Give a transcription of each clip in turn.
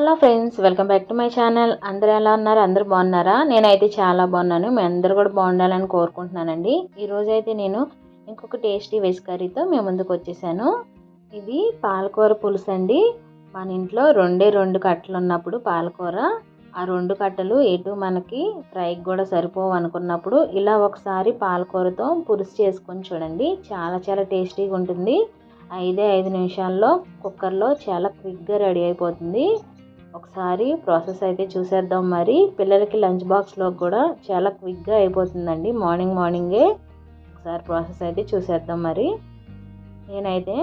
Hello friends, welcome back to my channel. అందరూ ఎలా ఉన్నారు? అందరూ బాగున్నారా? నేనైతే చాలా బాగున్నాను. మీ అందరూ కూడా బాగుండాలని కోరుకుంటున్నానండి. ఈరోజు అయితే నేను ఇంకొక టేస్టీ వెజ్ కర్రీతో మీ ముందుకు వచ్చేసాను. ఇది పాలకూర పులుసు అండి. మన ఇంట్లో రెండు కట్టలు ఉన్నప్పుడు పాలకూర, ఆ 2 కట్టలు ఎటు మనకి ఫ్రైకి కూడా సరిపోవు అనుకున్నప్పుడు ఇలా ఒకసారి పాలకూరతో పులుసు చేసుకొని చూడండి. చాలా చాలా టేస్టీగా ఉంటుంది. 5 నిమిషాల్లో కుక్కర్లో చాలా క్విక్గా రెడీ అయిపోతుంది. ఒకసారి ప్రాసెస్ అయితే చూసేద్దాం. మరి పిల్లలకి లంచ్ బాక్స్లో కూడా చాలా క్విక్గా అయిపోతుందండి. మార్నింగే ఒకసారి ప్రాసెస్ అయితే చూసేద్దాం. మరి నేనైతే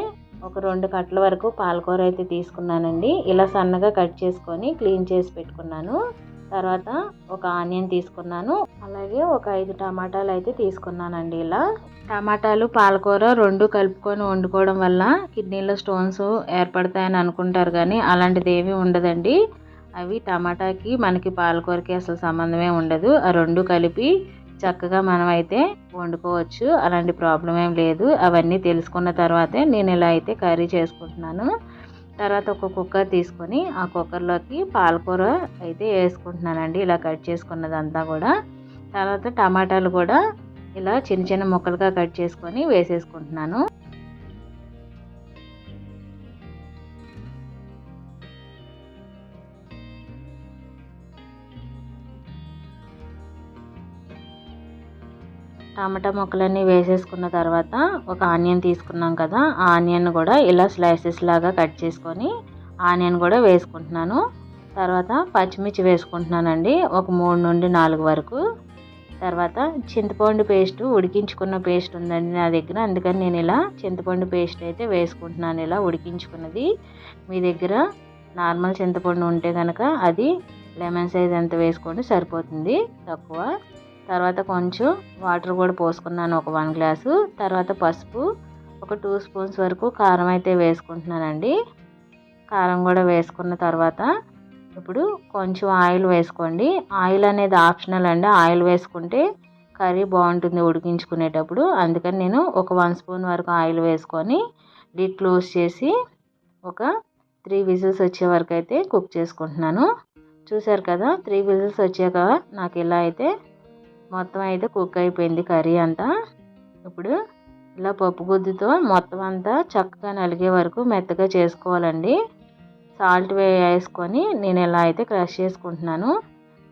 ఒక 2 కట్టల వరకు పాలకూర అయితే తీసుకున్నానండి. ఇలా సన్నగా కట్ చేసుకొని క్లీన్ చేసి పెట్టుకున్నాను. తర్వాత ఒక ఆనియన్ తీసుకున్నాను. అలాగే ఒక 5 టమాటాలు అయితే తీసుకున్నానండి. ఇలా టమాటాలు పాలకూర 2 కలుపుకొని వండుకోవడం వల్ల కిడ్నీలో స్టోన్స్ ఏర్పడతాయని అనుకుంటారు, కానీ అలాంటిది ఏమీ ఉండదండి. అవి టమాటాకి మనకి పాలకూరకి అసలు సంబంధమే ఉండదు. ఆ 2 కలిపి చక్కగా మనం అయితే వండుకోవచ్చు. అలాంటి ప్రాబ్లం ఏం లేదు. అవన్నీ తెలుసుకున్న తర్వాతే నేను ఇలా అయితే కర్రీ చేసుకుంటున్నాను. తర్వాత ఒక కుక్కర్ తీసుకొని ఆ కుక్కర్లోకి పాలకూర అయితే వేసుకుంటున్నానండి. ఇలా కట్ చేసుకున్నదంతా కూడా. తర్వాత టమాటాలు కూడా ఇలా చిన్న చిన్న ముక్కలుగా కట్ చేసుకొని వేసేసుకుంటున్నాను. టమాటా ముక్కలన్నీ వేసేసుకున్న తర్వాత ఒక ఆనియన్ తీసుకున్నాం కదా, ఆ ఆనియన్ కూడా ఇలా స్లైసెస్ లాగా కట్ చేసుకొని ఆనియన్ కూడా వేసుకుంటున్నాను. తర్వాత పచ్చిమిర్చి వేసుకుంటున్నానండి, ఒక 3 నుండి 4 వరకు. తర్వాత చింతపండు పేస్ట్, ఉడికించుకున్న పేస్ట్ ఉందండి నా దగ్గర, అందుకని నేను ఇలా చింతపండు పేస్ట్ అయితే వేసుకుంటున్నాను, ఇలా ఉడికించుకున్నది. మీ దగ్గర నార్మల్ చింతపండు ఉంటే కనుక అది లెమన్ సైజ్ ఎంత వేసుకోండి, సరిపోతుంది, తక్కువ. తర్వాత కొంచెం వాటర్ కూడా పోసుకున్నాను, ఒక 1 గ్లాసు. తర్వాత పసుపు, ఒక 2 స్పూన్స్ వరకు కారం అయితే వేసుకుంటున్నానండి. కారం కూడా వేసుకున్న తర్వాత ఇప్పుడు కొంచెం ఆయిల్ వేసుకోండి. ఆయిల్ అనేది ఆప్షనల్ అండి. ఆయిల్ వేసుకుంటే కర్రీ బాగుంటుంది ఉడికించుకునేటప్పుడు. అందుకని నేను ఒక 1 స్పూన్ వరకు ఆయిల్ వేసుకొని లిడ్ క్లోజ్ చేసి ఒక 3 విజిల్స్ వచ్చే వరకు అయితే కుక్ చేసుకుంటున్నాను. చూసారు కదా, 3 విజిల్స్ వచ్చాక నాకు ఇలా అయితే మొత్తం అయితే కుక్ అయిపోయింది కర్రీ అంతా. ఇప్పుడు ఇలా పప్పు గుత్తితో మొత్తం అంతా చక్కగా నలిగే వరకు మెత్తగా చేసుకోవాలండి. సాల్ట్ వేసుకొని నేను ఇలా అయితే క్రష్ చేసుకుంటున్నాను.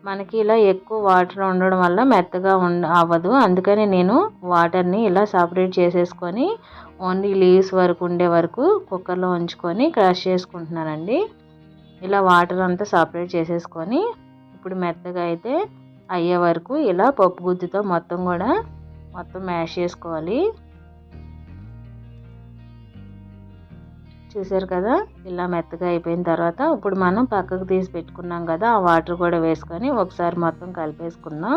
మనకి ఇలా ఎక్కువ వాటర్ ఉండడం వల్ల మెత్తగా అవ్వదు. అందుకని నేను వాటర్ని ఇలా సపరేట్ చేసేసుకొని ఓన్లీ లీవ్స్ వరకు ఉండే వరకు కుక్కర్లో ఉంచుకొని క్రష్ చేసుకుంటున్నానండి. ఇలా వాటర్ అంతా సపరేట్ చేసేసుకొని ఇప్పుడు మెత్తగా అయితే అయ్యే వరకు ఇలా పప్పు గుత్తితో మొత్తం మ్యాష్ చేసుకోవాలి. చూసారు కదా, ఇలా మెత్తగా అయిపోయిన తర్వాత ఇప్పుడు మనం పక్కకు తీసి పెట్టుకున్నాం కదా, ఆ వాటర్ కూడా వేసుకొని ఒకసారి మొత్తం కలిపేసుకుందాం.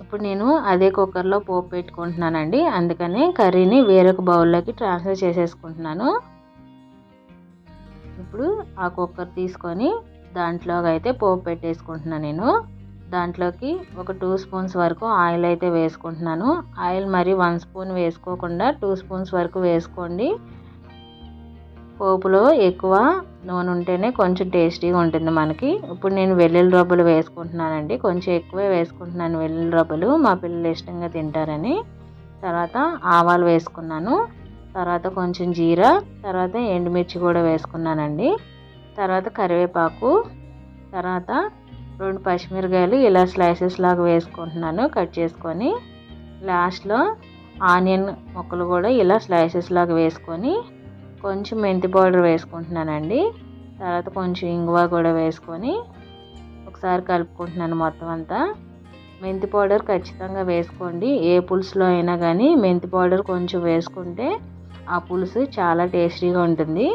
ఇప్పుడు నేను అదే కుక్కర్లో పోపు పెట్టుకుంటున్నానండి, అందుకని కర్రీని వేరొక బౌల్లోకి ట్రాన్స్ఫర్ చేసేసుకుంటున్నాను. ఇప్పుడు ఆ కుక్కర్ తీసుకొని దాంట్లోకి అయితే పోపు పెట్టేసుకుంటున్నాను నేను. దాంట్లోకి ఒక 2 స్పూన్స్ వరకు ఆయిల్ అయితే వేసుకుంటున్నాను. ఆయిల్ మరి 1 స్పూన్ వేసుకోకుండా 2 స్పూన్స్ వరకు వేసుకోండి. పోపులో ఎక్కువ నూనె ఉంటేనే కొంచెం టేస్టీగా ఉంటుంది మనకి. ఇప్పుడు నేను వెల్లుల్లి రబ్బలు వేసుకుంటున్నానండి, కొంచెం ఎక్కువే వేసుకుంటున్నాను వెల్లుల్లి రబ్బలు, మా పిల్లలు ఇష్టంగా తింటారని. తర్వాత ఆవాలు వేసుకున్నాను, తర్వాత కొంచెం జీరా, తర్వాత ఎండుమిర్చి కూడా వేసుకున్నానండి. తర్వాత కరివేపాకు, తర్వాత 2 పచ్చిమిరకాయలు ఇలా స్లైసెస్ లాగా వేసుకుంటున్నాను కట్ చేసుకొని. లాస్ట్లో ఆనియన్ ముక్కలు కూడా ఇలా స్లైసెస్ లాగా వేసుకొని కొంచెం మెంతి పౌడర్ వేసుకుంటున్నానండి. తర్వాత కొంచెం ఇంగువ కూడా వేసుకొని ఒకసారి కలుపుకుంటున్నాను మొత్తం అంతా. మెంతి పౌడర్ ఖచ్చితంగా వేసుకోండి, ఏ పులుసులో అయినా కానీ మెంతి పౌడర్ కొంచెం వేసుకుంటే ఆ పులుసు చాలా టేస్టీగా ఉంటుంది.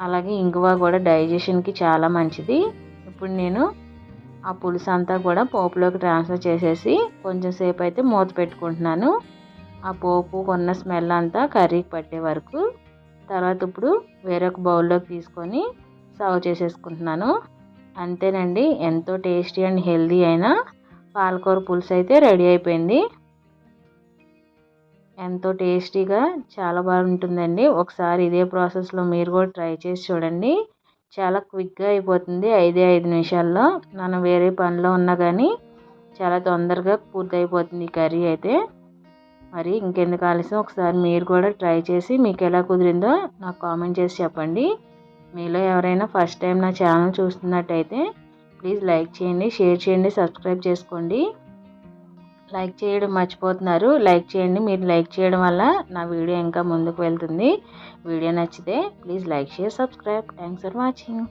అలాగే ఇంగువ కూడా డైజెషన్కి చాలా మంచిది. ఇప్పుడు నేను ఆ పులుసు అంతా కూడా పోపులోకి ట్రాన్స్ఫర్ చేసేసి కొంచెం సేపు అయితే మూత పెట్టుకుంటున్నాను, ఆ పోపు కొన్న స్మెల్ అంతా కర్రీకి పట్టే వరకు. తర్వాత ఇప్పుడు వేరొక బౌల్లోకి తీసుకొని సర్వ్ చేసేసుకుంటున్నాను. అంతేనండి, ఎంతో టేస్టీ అండ్ హెల్దీ అయిన పాలకూర పులుసు అయితే రెడీ అయిపోయింది. ఎంతో టేస్టీగా చాలా బాగుంటుందండి. ఒకసారి ఇదే ప్రాసెస్లో మీరు కూడా ట్రై చేసి చూడండి. చాలా క్విక్గా అయిపోతుంది. 5 నిమిషాల్లో. మనం వేరే పనిలో ఉన్నా కానీ చాలా తొందరగా పూర్తయిపోతుంది ఈ కర్రీ అయితే. మరి ఇంకెందుకు ఆలస్యం, ఒకసారి మీరు కూడా ట్రై చేసి మీకు ఎలా కుదిరిందో నాకు కామెంట్ చేసి చెప్పండి. మీలో ఎవరైనా ఫస్ట్ టైం నా ఛానల్ చూస్తున్నట్టయితే ప్లీజ్ లైక్ చేయండి, షేర్ చేయండి, సబ్స్క్రైబ్ చేసుకోండి. లైక్ చేయడం మర్చిపోతున్నారు. లైక్ చేయండి. మీరు లైక్ చేయడం వల్ల నా వీడియో ఇంకా ముందుకు వెళ్తుంది. వీడియో నచ్చితే please like, share, subscribe. Thanks for watching.